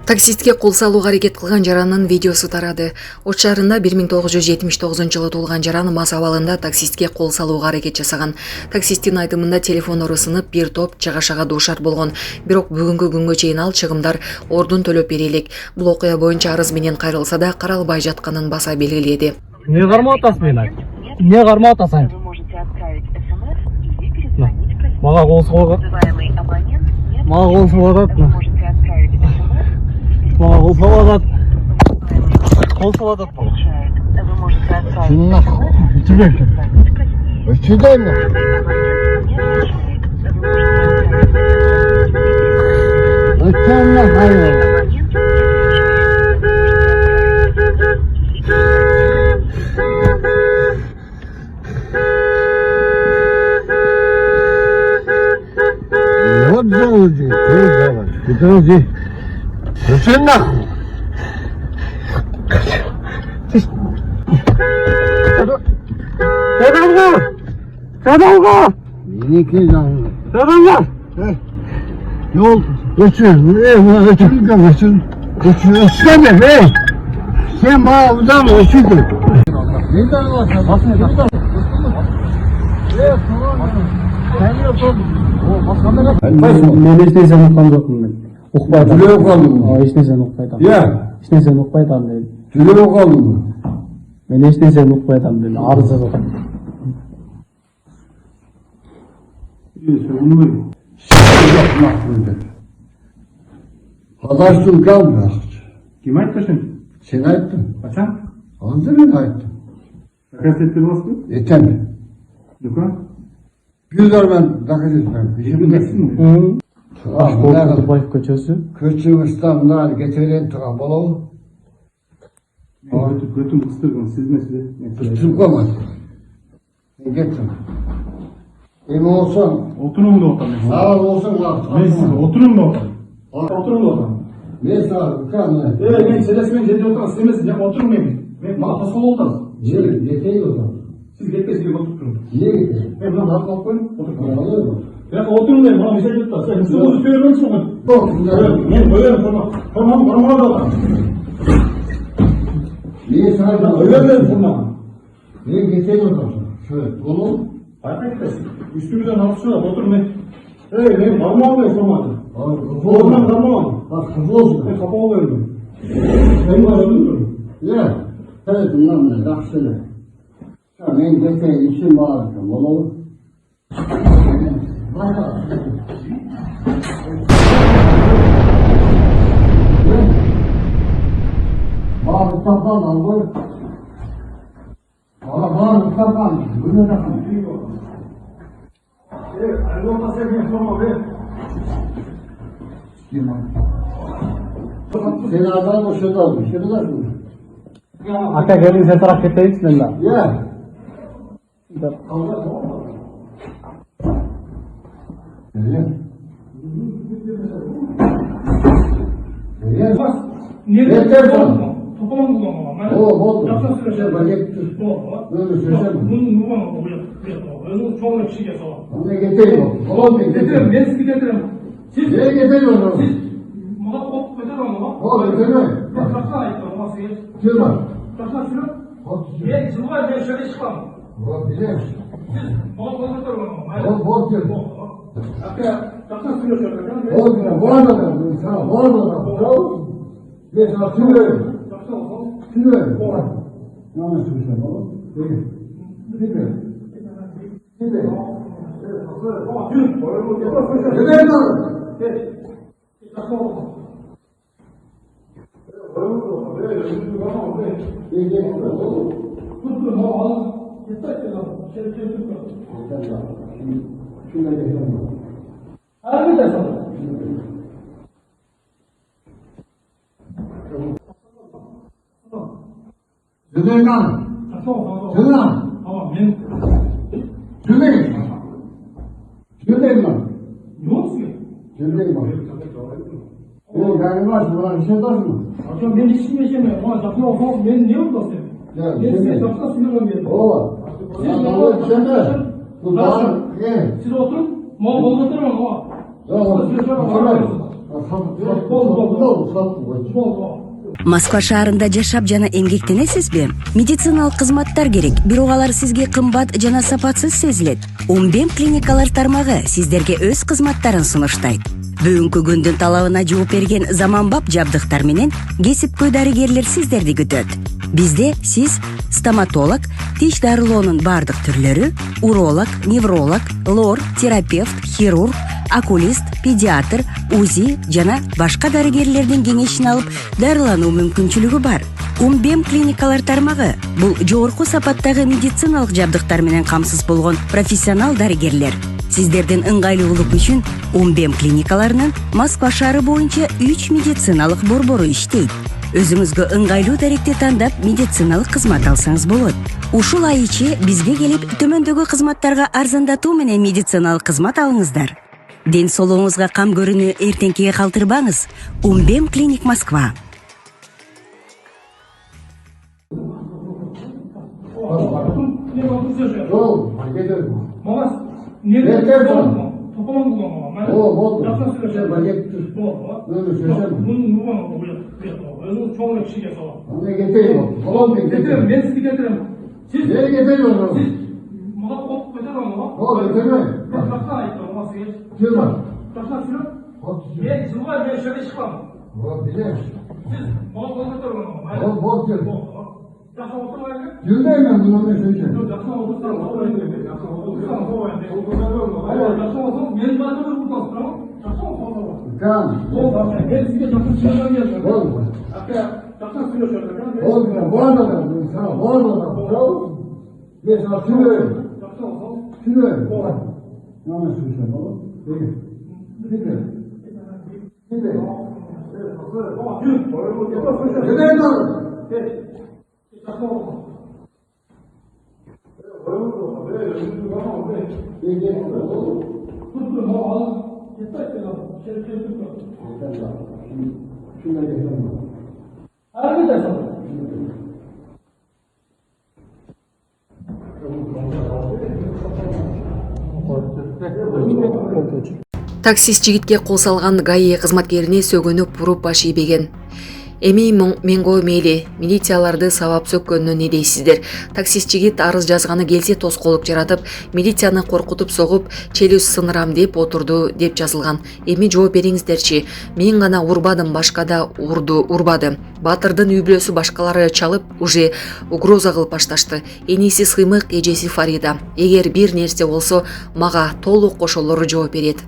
Таксистке кол салууга аракет кылган жаранын видеосу тарады. Оч шаарында 1979 туулган жаран мас абалында таксистке кол салууга аракет жасаган. Таксисттин айтымында телефондору сынып, бир топ чыгашага дуушар болгон. Бирок бүгүнкү күнгө чейин ал чыгымдар ордун төлөп бере элек. Бул окуя боюнча арыз менен кайрылса да каралбай жатканын баса белгиледи. Не кармап атасың мен? Не кармап атасың? Мага кол салып атат. Мага кол салып атат. Мага кол салып атат. Кол салып атат. Нахуй. Тебе. Сюда на. Оттан нахуй. Вот заводи, подожди. Слушай нахуй. Sadavga! Beni kızım. Sadavga! Yol götür. Götür. İsteme be. Sen bana buradan götür. Neden olsun? Basın. Мен эч нерсени уккан жокмун мен. Укпай атам. Жүрөп калдым. Эч нерсени укпай атам. Я. Эч нерсени укпай атам дейм. Жүрөп калдым. Мен эч нерсени укпай атам дейм. Арыз жазып атам. Pazartesi kalmıyor. Kim aytты sen? Sen ayttın. Kaçan? Anladın mı ayttın? Kasetleri bastı. Yeter mi? Luka? Güzel ben dakika etmem. Hı. Aşkoğlu köçesi. Köçü İstanbul'da getiren tıkan bolu. Götüm kıstırgın sizmesi. Kıstırıp koymaz. Getir. Emin olsan. Oturun da oturun. Sağ olsun lan. Ben size oturun da oturun. Oturun da oturun. Ne sağ ol? Kan. Ben sedesmen cedi oturun. Sizmesi ya oturun benim. Ben bana fasol oturun. Yeter yok. Siz gitmesi gibi oturun. Niye getir? Ben buna rahat kalk koyun. Oturun. Alıyor mu? Ben oturun dedim. Bana bir şey tuttu. Sen soğuzu söylüyorum sonra. Çok güzel. Ben böyle forma. Formamı da var. Niye sağ ol? Öyle dedim forma. Niye getiriyorsun? Şöyle onu. Hayat etmesin. Üstümüzden hafif var. Oturun ben. Benim parmağım da formadı. Formam parmağım. Bak kızı olsun. Ben kapağı verdim. Benim aradığım Ya. Evet bundan ne? Bak şöyle. Ya ben getireyim işim var. Olur. Bağır tapan al. Bağır tapan. Bu ne tapan? Sen adam o şurada olmuş. Şurada mı? Aka gelin sen taraf ketteyiz mi lan? Ya. Yeter sana. Toplam kullanma. O oldu. Yapsa süreçte Böyle böyle söylesene. Bunun özü çoğu kişi gelse var. Bunu getireyim. Oğlum Getirin, ben sizi getiririm. Siz, Nereye getiriyorsun? siz, bana kop götür onu. Oğlum getirme. Ben bıraksana ayıplar, olmazsa geç. Kim var? Bıraksana şunu. Ben çıkmaya ben şöyle çıkmam. Ulan biliyor musun? Siz, bana kop götür onu. Oğlum bol gel. Bıraksana şunu şöyle. Bol gel. Bol gel. Sana bol gel. Ben sana kim veriyorum? Bıraksana onu. Kim veriyorum? Ne anlıyorsun sen oğlum? Peki. Kim veriyorum? Kim veriyorum? Ama yürü. Ne veriyorum? Bıraksana onu. Tuttum o al. Yeter ki lan. Şöyle tuttum. Harbi de sana. Süleyman. Tamam. Süleyman. Tamam ben. Süleyman. Süleyman. Yok ki. Süleyman. O galiba şuna bir şey var mı? Akşam ben hiç yaşamıyorum. Ama sakın olmaz. Ben niye buradasın? Ya, Ben size değil mi? sakla sinirlen geldim. O. Siz Ya oğlum sen de. Bu Nasıl? daha. Ye. Siz oturun. Mal bozulturun ama. Ya oğlum. Siz şöyle Otur. bakıyorsunuz. Москва шаарында жашап жана эмгектенесизби? Медициналык кызматтар керек, бирок алар сизге кымбат жана сапатсыз сезилет. Умбем клиникалар тармагы сиздерге өз кызматтарын сунуштайт. Бүгүнкү күндүн талабына жооп берген заманбап жабдыктар менен кесипкөй дарыгерлер сиздерди күтөт. Бизде сиз стоматолог, тиш дарылоонун бардык түрлөрү, уролог, невролог, лор, терапевт, хирург, окулист, педиатр, УЗИ жана башка дарыгерлердин кеңешин алып дарылануу мүмкүнчүлүгү бар. Умбем клиникалар тармагы бул жогорку сапаттагы медициналык жабдыктар менен камсыз болгон профессионал дарыгерлер. Сиздердин ыңгайлуулук үчүн Умбем клиникаларынын Москва шаары боюнча 3 медициналык борбору иштейт. Өзүңүзгө ыңгайлуу даректи тандап медициналык кызмат алсаңыз болот. Ушул ай ичи бизге келип төмөндөгү кызматтарга арзандатуу менен медициналык кызмат алыңыздар. Ден соолугуңузга кам көрүүнү эртеңкиге калтырбаңыз. Умбем клиник Москва. Не могу слышать. Мама, не Yeter говори. bana. Топалаң болған О, болды. Жақсы сөйлесең. Бәле кетті. Өзі сөйлесем. Өзіңіз чоңырақ кішіге салам. Ана кетейін. Оған мен Кетіремін, кетейін. мен сізді кетіремін. Сіз Ne кетейін onu? маған қоқып кетер ма? О, кетеме. Мен жақтан айттым, оған сіз. Kim var? Жақтан сөйлеп. Bak. Мен жылға мен шөре шықпамын. O bilir. Сіз маған қол кетер ма? O bol gel. Жақсан отырмайын ба? Yüzdeyim ben bunu ne söyleyeceğim. Жақсан отырсам, жақсан отырсам, менің батыр бір құртасыз, tamam? Жақсан отырсам. Tamam. Ben size жақсан сөйлеген едім. Olma. Жақсан сөйлесем. Olma. Bu arada ben sana bu arada. Tamam. Ben sana söylüyorum. Жақсан отырсам. Söylüyorum. Bak. Ne söyleyeceğim oğlum? Peki. Peki. Peki. Neden doğru? Таксист жигитке кол салган ГАИ кызматкерине сөгүнүп буруп баш ийбеген. Эми менго мейли, милицияларды сабап сөккөнүнө не дейсиздер? Таксист жигит арыз жазганы келсе тоскоолук жаратып, милицияны коркутуп согуп, челюсть сынырам деп отурду деп жазылган. Эми жооп бериңиздерчи. Мен гана урбадым, башка да урбады. Батырдын үй-бүлөсү башкалары чалып, уже угроза кылып башташты. Эниси Сыймык, эжеси Фарида. Эгер бир нерсе болсо, мага толук кошолору жооп берет.